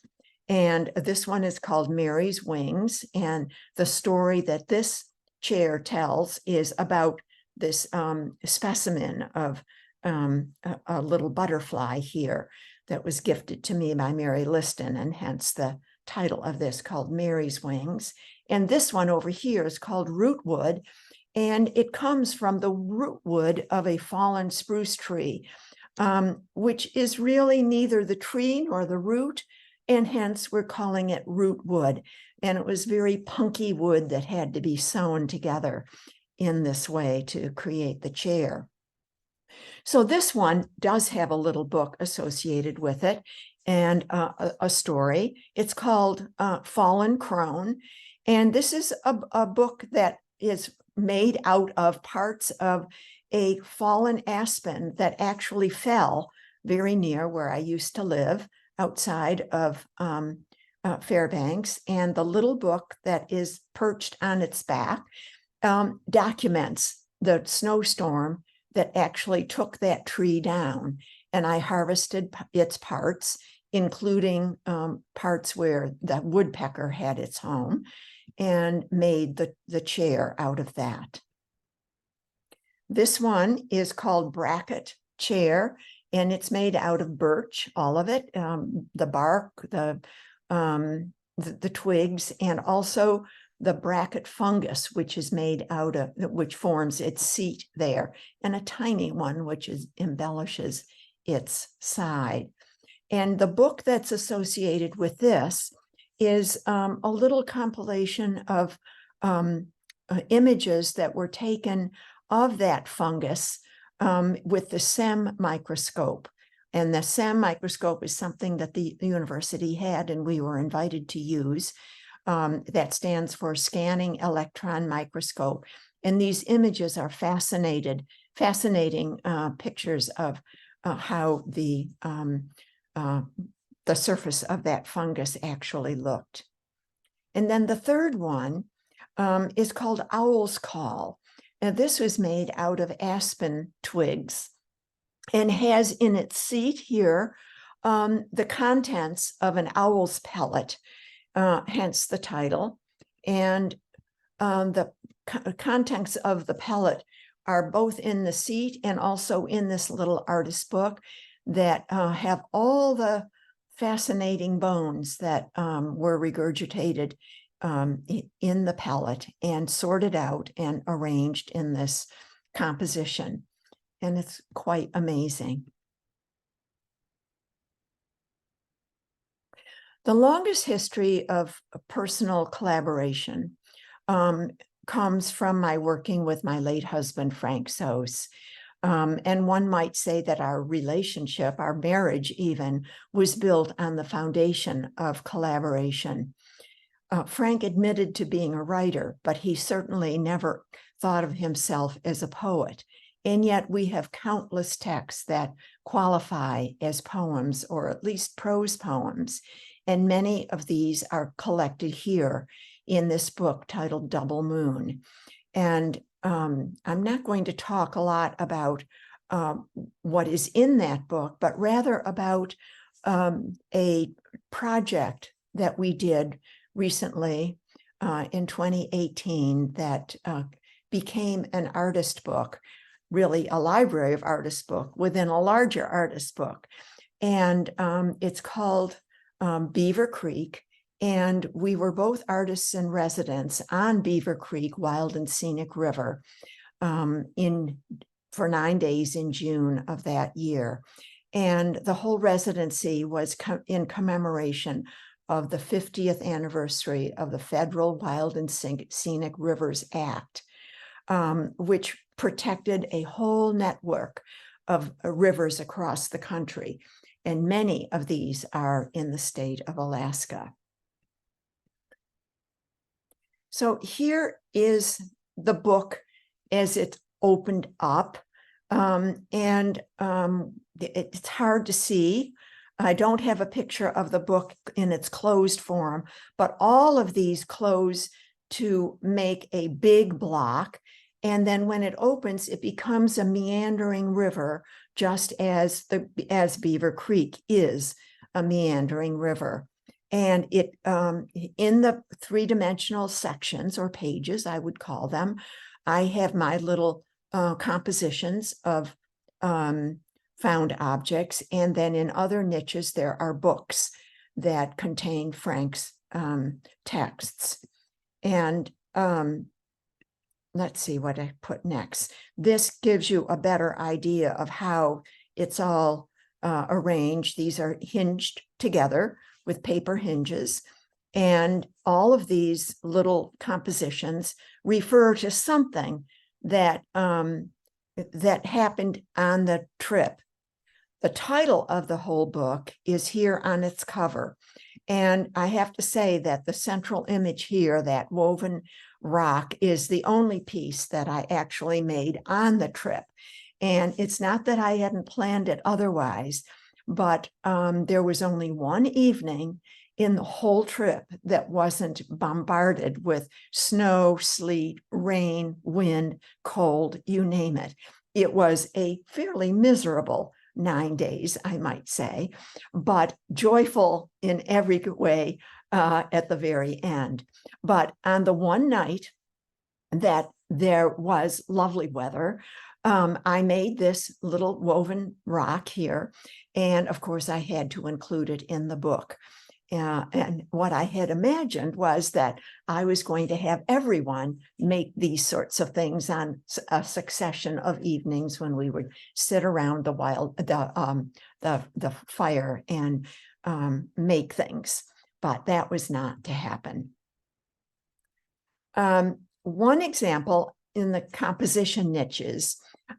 And this one is called Mary's Wings. And the story that this chair tells is about this specimen of a little butterfly here that was gifted to me by Mary Liston, and hence the title of this, called Mary's Wings. And this one over here is called Rootwood, and it comes from the rootwood of a fallen spruce tree, which is really neither the tree nor the root, and hence we're calling it rootwood. And it was very punky wood that had to be sewn together in this way to create the chair. So this one does have a little book associated with it, and a story. It's called Fallen Crone. And this is a book that is made out of parts of a fallen aspen that actually fell very near where I used to live, outside of Fairbanks. And the little book that is perched on its back documents the snowstorm that actually took that tree down. And I harvested its parts, including parts where the woodpecker had its home, and made the chair out of that. This one is called Bracket Chair, and it's made out of birch, all of it, the bark, the twigs, and also the bracket fungus, which is made out of, which forms its seat there, and a tiny one which embellishes its side. And the book that's associated with this is a little compilation of images that were taken of that fungus with the SEM microscope. And the SEM microscope is something that the university had, and we were invited to use. That stands for Scanning Electron Microscope. And these images are fascinating pictures of how the surface of that fungus actually looked. And then the third one is called Owl's Call. Now, this was made out of aspen twigs and has in its seat here the contents of an owl's pellet, hence the title. And the contents of the pellet are both in the seat and also in this little artist book that have all the fascinating bones that were regurgitated in the pellet and sorted out and arranged in this composition. And it's quite amazing. The longest history of personal collaboration comes from my working with my late husband, Frank Soos. And one might say that our relationship, our marriage even, was built on the foundation of collaboration. Frank admitted to being a writer, but he certainly never thought of himself as a poet. And yet we have countless texts that qualify as poems, or at least prose poems. And many of these are collected here in this book titled Double Moon. And I'm not going to talk a lot about what is in that book, but rather about a project that we did recently in 2018 that became an artist book, really a library of artist book within a larger artist book. And it's called Beaver Creek. And we were both artists in residence on Beaver Creek, Wild and Scenic River for 9 days in June of that year. And the whole residency was in commemoration of the 50th anniversary of the Federal Wild and Scenic Rivers Act, which protected a whole network of rivers across the country. And many of these are in the state of Alaska. So here is the book as it opened up. It's hard to see. I don't have a picture of the book in its closed form, but all of these close to make a big block. And then when it opens, it becomes a meandering river, just as Beaver Creek is a meandering river. And it in the three-dimensional sections or pages, I would call them, I have my little compositions of found objects. And then in other niches, there are books that contain Frank's texts. And let's see what I put next. This gives you a better idea of how it's all arranged. These are hinged together with paper hinges. And all of these little compositions refer to something that that happened on the trip. The title of the whole book is here on its cover. And I have to say that the central image here, that woven rock, is the only piece that I actually made on the trip. And it's not that I hadn't planned it otherwise, but there was only one evening in the whole trip that wasn't bombarded with snow, sleet, rain, wind, cold, you name it. It was a fairly miserable 9 days, I might say, but joyful in every way at the very end. But on the one night that there was lovely weather, I made this little woven rock here. And of course, I had to include it in the book. And what I had imagined was that I was going to have everyone make these sorts of things on a succession of evenings when we would sit around the fire and make things. But that was not to happen. One example in the composition niches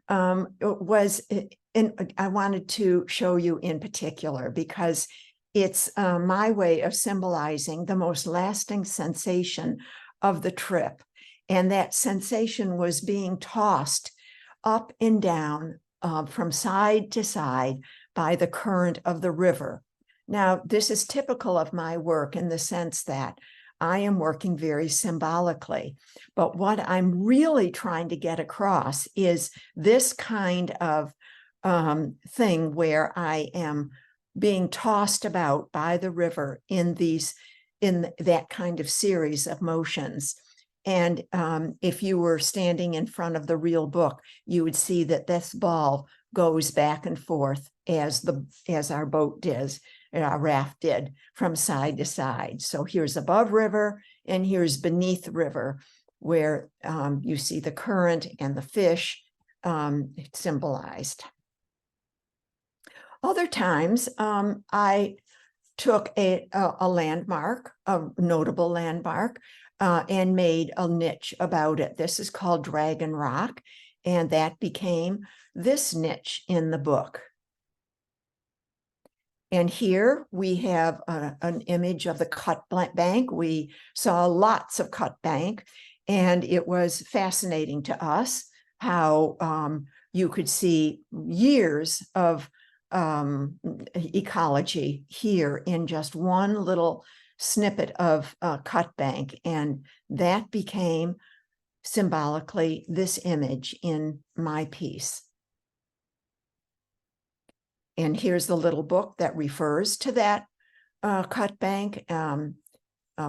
was, I wanted to show you in particular because it's my way of symbolizing the most lasting sensation of the trip. And that sensation was being tossed up and down from side to side by the current of the river. Now, this is typical of my work in the sense that I am working very symbolically. But what I'm really trying to get across is this kind of thing where I am being tossed about by the river in that kind of series of motions. And if you were standing in front of the real book, you would see that this ball goes back and forth as our boat did, our raft did, from side to side. So here's above river and here's beneath river, where you see the current and the fish symbolized. Other times, I took a landmark, a notable landmark, and made a niche about it. This is called Dragon Rock, and that became this niche in the book. And here we have an image of the cut bank. We saw lots of cut bank, and it was fascinating to us how you could see years of ecology here in just one little snippet of cut bank. And that became symbolically this image in my piece. And here's the little book that refers to that cut bank,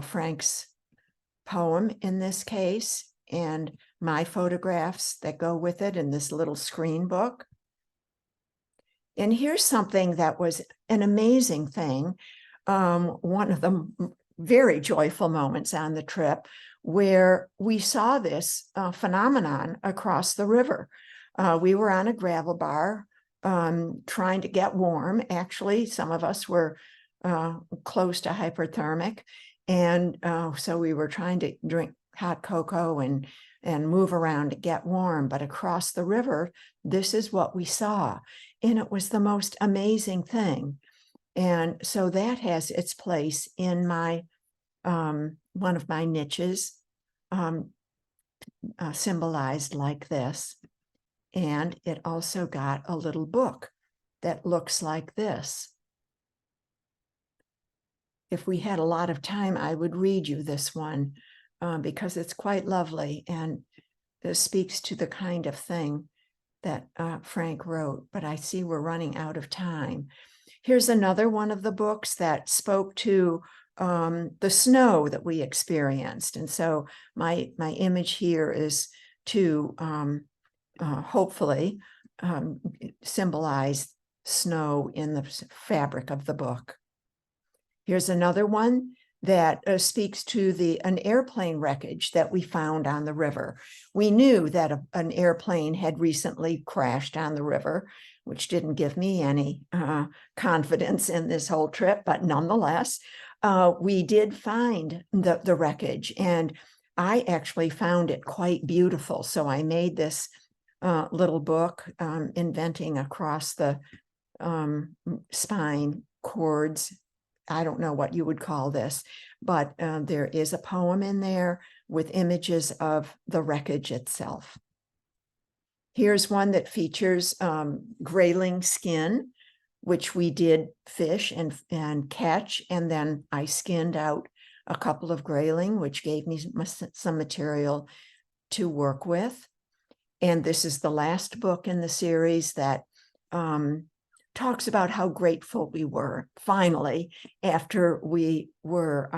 Frank's poem in this case, and my photographs that go with it in this little screen book. And here's something that was an amazing thing. One of the very joyful moments on the trip where we saw this phenomenon across the river. We were on a gravel bar trying to get warm. Actually, some of us were close to hypothermic. And so we were trying to drink hot cocoa and move around to get warm. But across the river, this is what we saw. And it was the most amazing thing. And so that has its place in my one of my niches, symbolized like this. And it also got a little book that looks like this. If we had a lot of time, I would read you this one because it's quite lovely and it speaks to the kind of thing that Frank wrote, but I see we're running out of time. Here's another one of the books that spoke to the snow that we experienced. And so my image here is to hopefully symbolize snow in the fabric of the book. Here's another one that speaks to an airplane wreckage that we found on the river. We knew that an airplane had recently crashed on the river, which didn't give me any confidence in this whole trip, but nonetheless, we did find the wreckage, and I actually found it quite beautiful. So I made this little book, inventing across the spine cords. I don't know what you would call this, but there is a poem in there with images of the wreckage itself. Here's one that features grayling skin, which we did fish and catch, and then I skinned out a couple of grayling, which gave me some material to work with. And this is the last book in the series that talks about how grateful we were finally after we were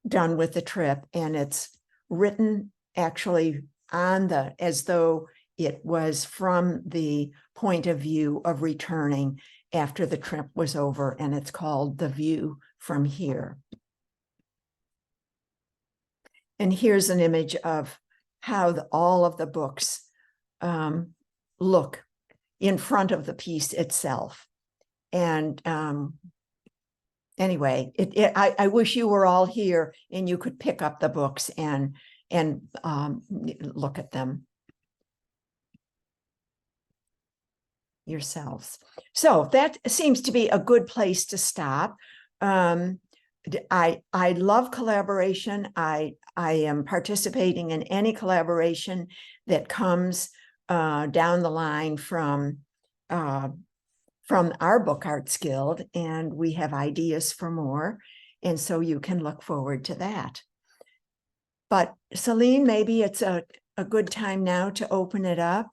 done with the trip. And it's written actually as though it was from the point of view of returning after the trip was over, and it's called The View from Here. And here's an image of how all of the books look in front of the piece itself. And anyway, I wish you were all here and you could pick up the books and look at them yourselves. So that seems to be a good place to stop. I love collaboration. I am participating in any collaboration that comes down the line from our Book Arts Guild, and we have ideas for more. And so you can look forward to that. But Celine, maybe it's a good time now to open it up.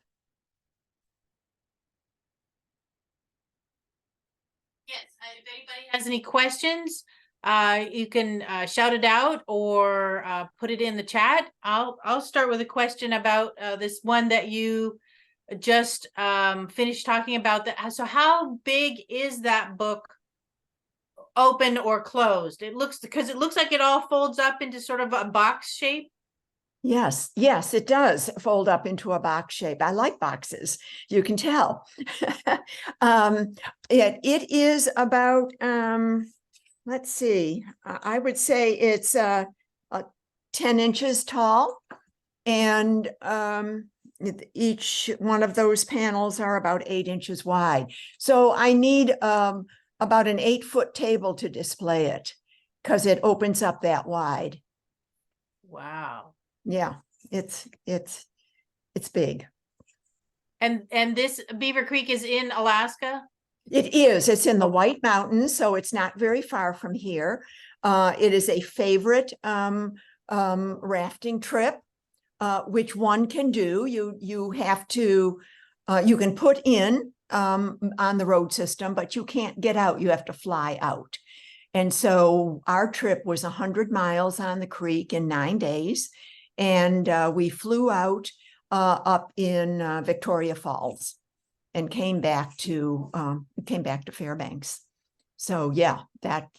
Yes, if anybody has any questions, you can shout it out or put it in the chat. I'll start with a question about this one that you just finished talking about. So how big is that book, open or closed? It looks like it all folds up into sort of a box shape. Yes, it does fold up into a box shape. I like boxes, you can tell. It is about, let's see, I would say it's 10 inches tall, and each one of those panels are about 8 inches wide. So I need about an 8-foot table to display it because it opens up that wide. Wow. Yeah, it's big. And this Beaver Creek is in Alaska? It is. It's in the White Mountains, so it's not very far from here. It is a favorite rafting trip, which one can do. You have to, you can put in on the road system, but you can't get out. You have to fly out. And so our trip was 100 miles on the creek in 9 days. And we flew out up in Victoria Falls and came back to Fairbanks. So yeah, that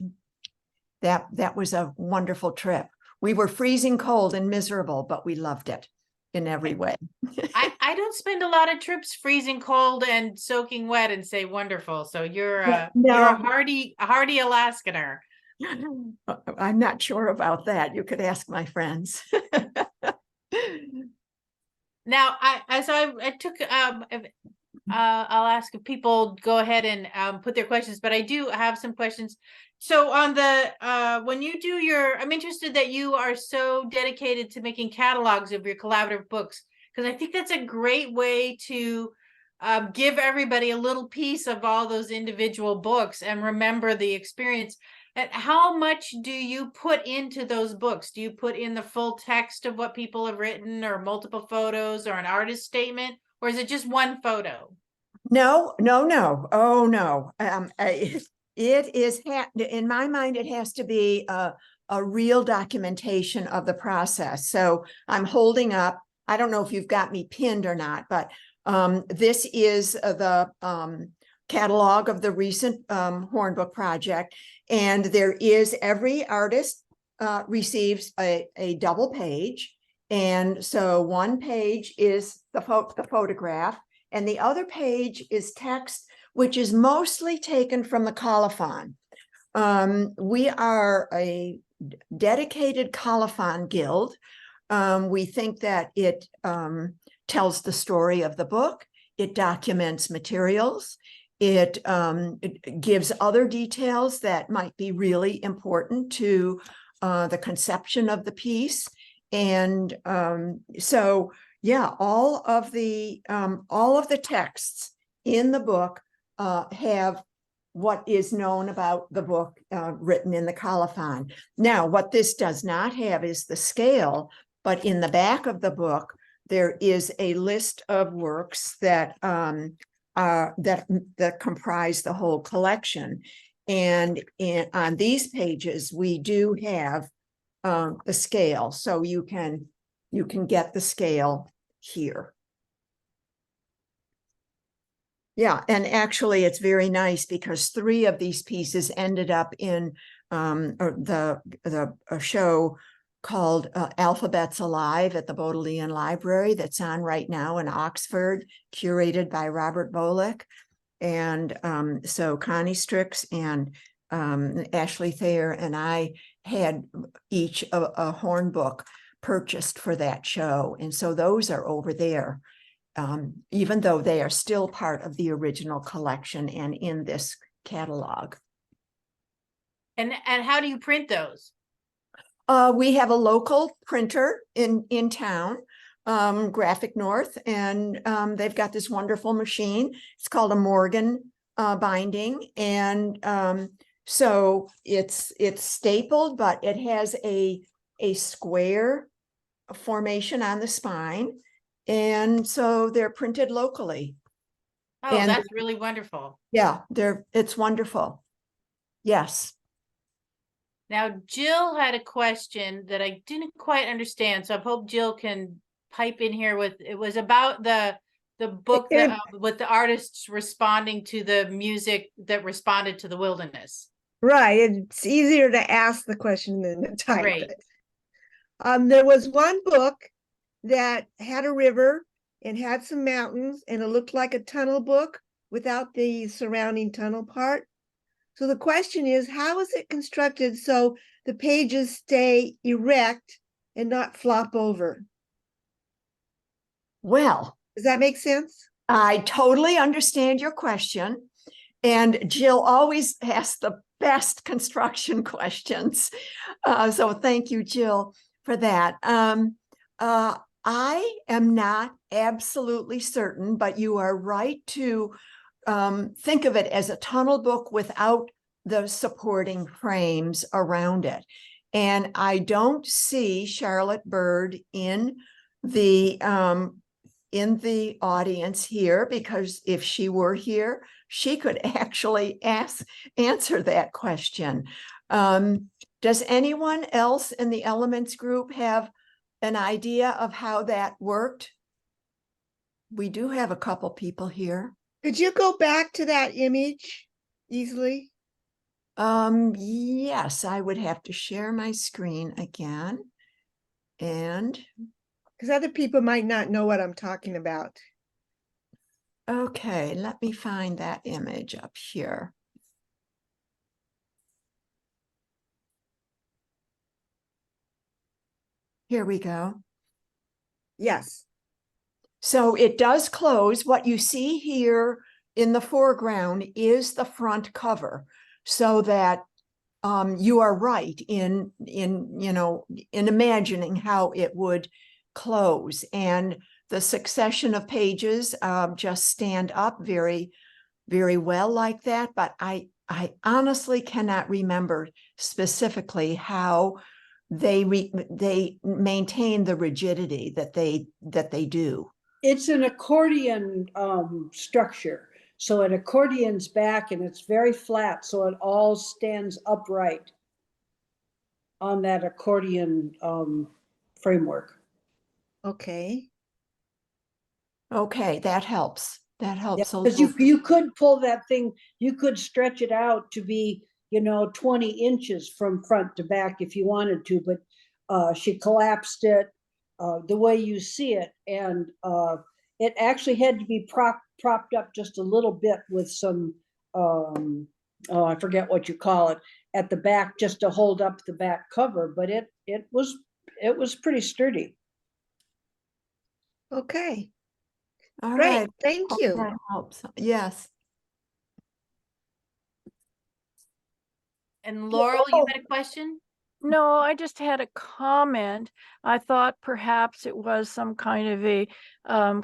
was a wonderful trip. We were freezing cold and miserable, but we loved it in every way. I don't spend a lot of trips freezing cold and soaking wet and say wonderful. So you're a hardy Alaskaner. I'm not sure about that. You could ask my friends. Now, I took I'll ask if people go ahead and put their questions, but I do have some questions. So on the when you do I'm interested that you are so dedicated to making catalogs of your collaborative books, because I think that's a great way to give everybody a little piece of all those individual books and remember the experience. And how much do you put into those books? Do you put in the full text of what people have written, or multiple photos, or an artist statement, or is it just one photo? No. Oh, no. It is, in my mind, it has to be a real documentation of the process. So I'm holding up, I don't know if you've got me pinned or not, but this is the catalog of the recent Hornbook project. And there is, every artist receives a double page. And so one page is the photograph, and the other page is text, which is mostly taken from the colophon. We are a dedicated colophon guild. We think that it tells the story of the book. It documents materials. It gives other details that might be really important to the conception of the piece. And so, yeah, all of the texts in the book have what is known about the book written in the colophon. Now, what this does not have is the scale, but in the back of the book, there is a list of works that that comprise the whole collection. And on these pages, we do have the scale, so you can get the scale here. Yeah, and actually it's very nice because 3 of these pieces ended up in a show called Alphabets Alive at the Bodleian Library that's on right now in Oxford, curated by Robert Bolick. And so Connie Strix and Ashley Thayer and I had each a hornbook purchased for that show. And so those are over there, even though they are still part of the original collection and in this catalog. And how do you print those? We have a local printer in town, Graphic North, and they've got this wonderful machine. It's called a Morgan binding, and so it's stapled, but it has a square formation on the spine, and so they're printed locally. Oh, and that's really wonderful. Yeah, it's wonderful. Yes. Now, Jill had a question that I didn't quite understand, so I hope Jill can pipe in here with, it was about the book that, with the artists responding to the music that responded to the wilderness. Right, it's easier to ask the question than to type Great. it. There was one book that had a river and had some mountains, and it looked like a tunnel book without the surrounding tunnel part. So the question is, how is it constructed so the pages stay erect and not flop over? Well, does that make sense? I totally understand your question. And Jill always asks the best construction questions. So thank you, Jill, for that. I am not absolutely certain, but you are right to think of it as a tunnel book without the supporting frames around it. And I don't see Charlotte Bird in the in the audience here, because if she were here, she could actually answer that question. Does anyone else in the elements group have an idea of how that worked? We do have a couple people here. Could you go back to that image easily? Yes, I would have to share my screen again. And Because other people might not know what I'm talking about. okay, let me find that image up here. Here we go. Yes. So it does close. What you see here in the foreground is the front cover, so that you are right in imagining how it would close, and the succession of pages just stand up very, very well like that. But I honestly cannot remember specifically how they maintain the rigidity that they do. It's an accordion structure. So it accordions back and it's very flat, so it all stands upright on that accordion framework. Okay. Okay, that helps. That helps a Because little. you could pull that thing, you could stretch it out to be, 20 inches from front to back if you wanted to, but she collapsed it the way you see it. And it actually had to be propped up just a little bit with some, I forget what you call it, at the back, just to hold up the back cover. But it was pretty sturdy. Okay. All Great. right. Thank Hope you. that helps. Yes. And Laurel, you had a question? No, I just had a comment. I thought perhaps it was some kind of a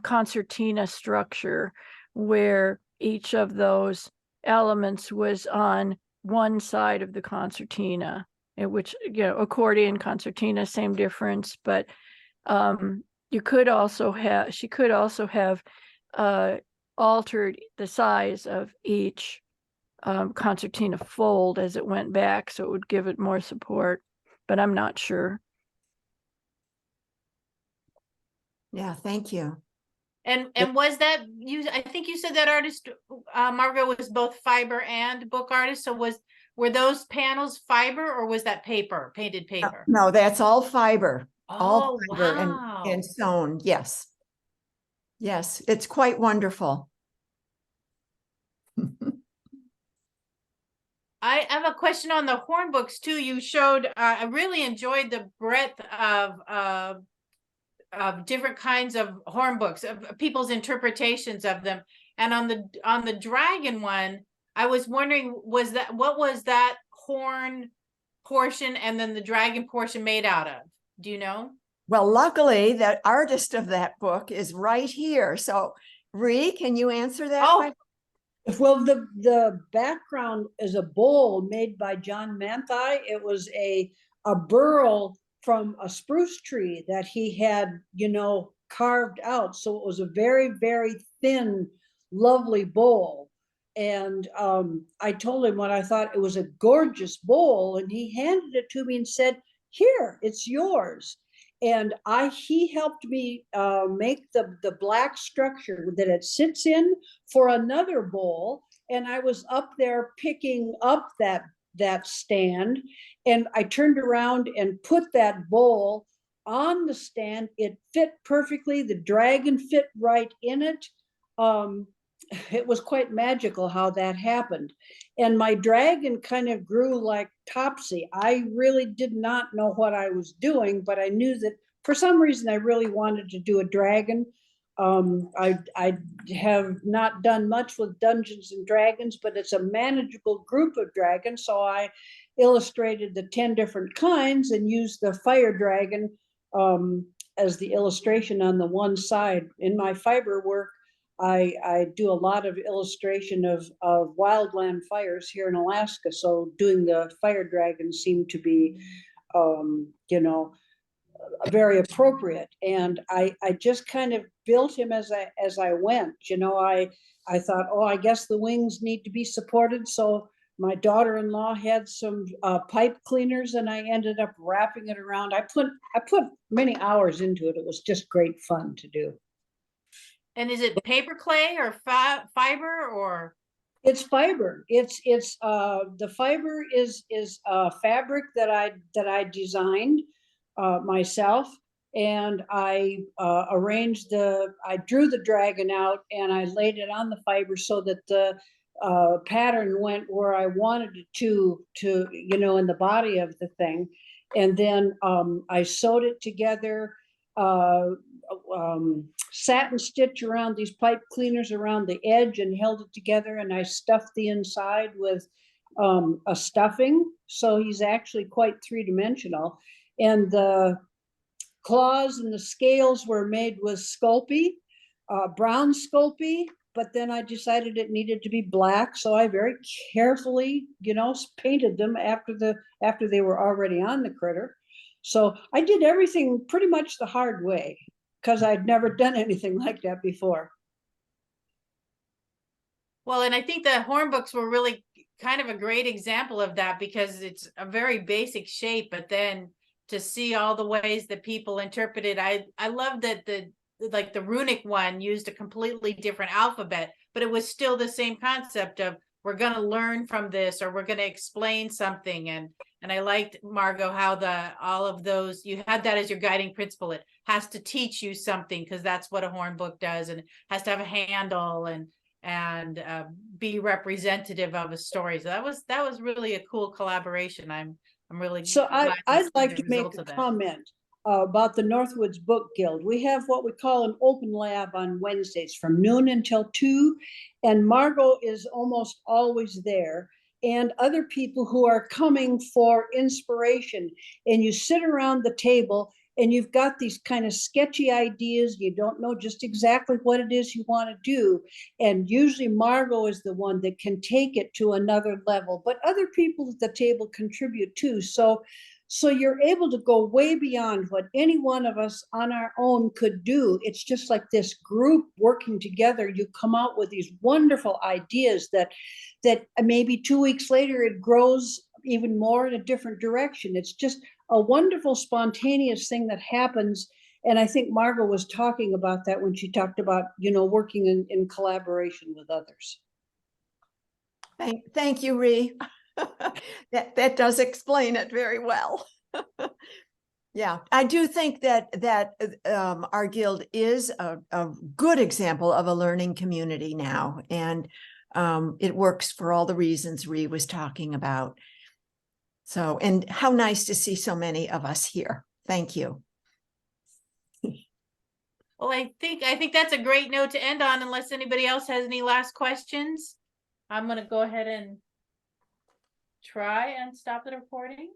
concertina structure where each of those elements was on one side of the concertina, which, accordion, concertina, same difference, but she could also have altered the size of each concertina fold as it went back, so it would give it more support, but I'm not sure. Yeah, thank you. And was that you? I think you said that artist Margo was both fiber and book artist. So were those panels fiber, or was that paper, painted paper? No, that's all fiber. All Oh, fiber wow. and sewn. Yes. Yes, it's quite wonderful. I have a question on the horn books too. You showed, I really enjoyed the breadth of different kinds of horn books, of people's interpretations of them. And on the dragon one, I was wondering, what was that horn portion and then the dragon portion made out of? Do you know? Well, luckily, the artist of that book is right here. So, Ree, can you answer that Oh, question? Well, the background is a bowl made by John Manthei. It was a burl from a spruce tree that he had, carved out. So it was a very, very thin, lovely bowl. And I told him what I thought. It was a gorgeous bowl, and he handed it to me and said, "Here, it's yours." And he helped me make the black structure that it sits in for another bowl. And I was up there picking up that stand, and I turned around and put that bowl on the stand. It fit perfectly. The dragon fit right in it. It was quite magical how that happened. And my dragon kind of grew like Topsy. I really did not know what I was doing, but I knew that for some reason I really wanted to do a dragon. I have not done much with Dungeons and Dragons, but it's a manageable group of dragons. So I illustrated the 10 different kinds and used the fire dragon as the illustration on the one side. In my fiber work, I do a lot of illustration of wildland fires here in Alaska. So doing the fire dragon seemed to be, very appropriate. And I just kind of built him as I went. You know, I thought, oh, I guess the wings need to be supported. So my daughter-in-law had some pipe cleaners, and I ended up wrapping it around. I put many hours into it. It was just great fun to do. And is it paper clay or fiber or? It's fiber. It's the fiber is fabric that I designed myself, and I I drew the dragon out, and I laid it on the fiber so that the pattern went where I wanted it to, you know, in the body of the thing. And then I sewed it together, satin stitch around these pipe cleaners around the edge and held it together, and I stuffed the inside with a stuffing, so he's actually quite three-dimensional. And the claws and the scales were made with Sculpey, brown Sculpey, but then I decided it needed to be black, so I very carefully, you know, painted them after they were already on the critter. So I did everything pretty much the hard way, because I'd never done anything like that before. Well, and I think the hornbooks were really kind of a great example of that, because it's a very basic shape, but then to see all the ways that people interpret it, I love that the runic one used a completely different alphabet, but it was still the same concept of we're going to learn from this, or we're going to explain something. And I liked, Margo, how all of those, you had that as your guiding principle. It has to teach you something, because that's what a hornbook does, and it has to have a handle and be representative of a story. So that was really a cool collaboration. I'm really So glad I'd see like the to make result a of that. comment about the Northwoods Book Guild. We have what we call an open lab on Wednesdays from noon until 2, and Margo is almost always there, and other people who are coming for inspiration. And you sit around the table and you've got these kind of sketchy ideas. You don't know just exactly what it is you want to do. And usually Margo is the one that can take it to another level, but other people at the table contribute too. So you're able to go way beyond what any one of us on our own could do. It's just like this group working together. You come out with these wonderful ideas that maybe 2 weeks later it grows even more in a different direction. It's just a wonderful spontaneous thing that happens. And I think Margo was talking about that when she talked about, you know, working in collaboration with others. Thank you, Ree. That does explain it very well. Yeah, I do think that our guild is a good example of a learning community now, and it works for all the reasons Ree was talking about. So, and how nice to see so many of us here. Thank you. Well, I think that's a great note to end on, unless anybody else has any last questions. I'm going to go ahead and try and stop the recording.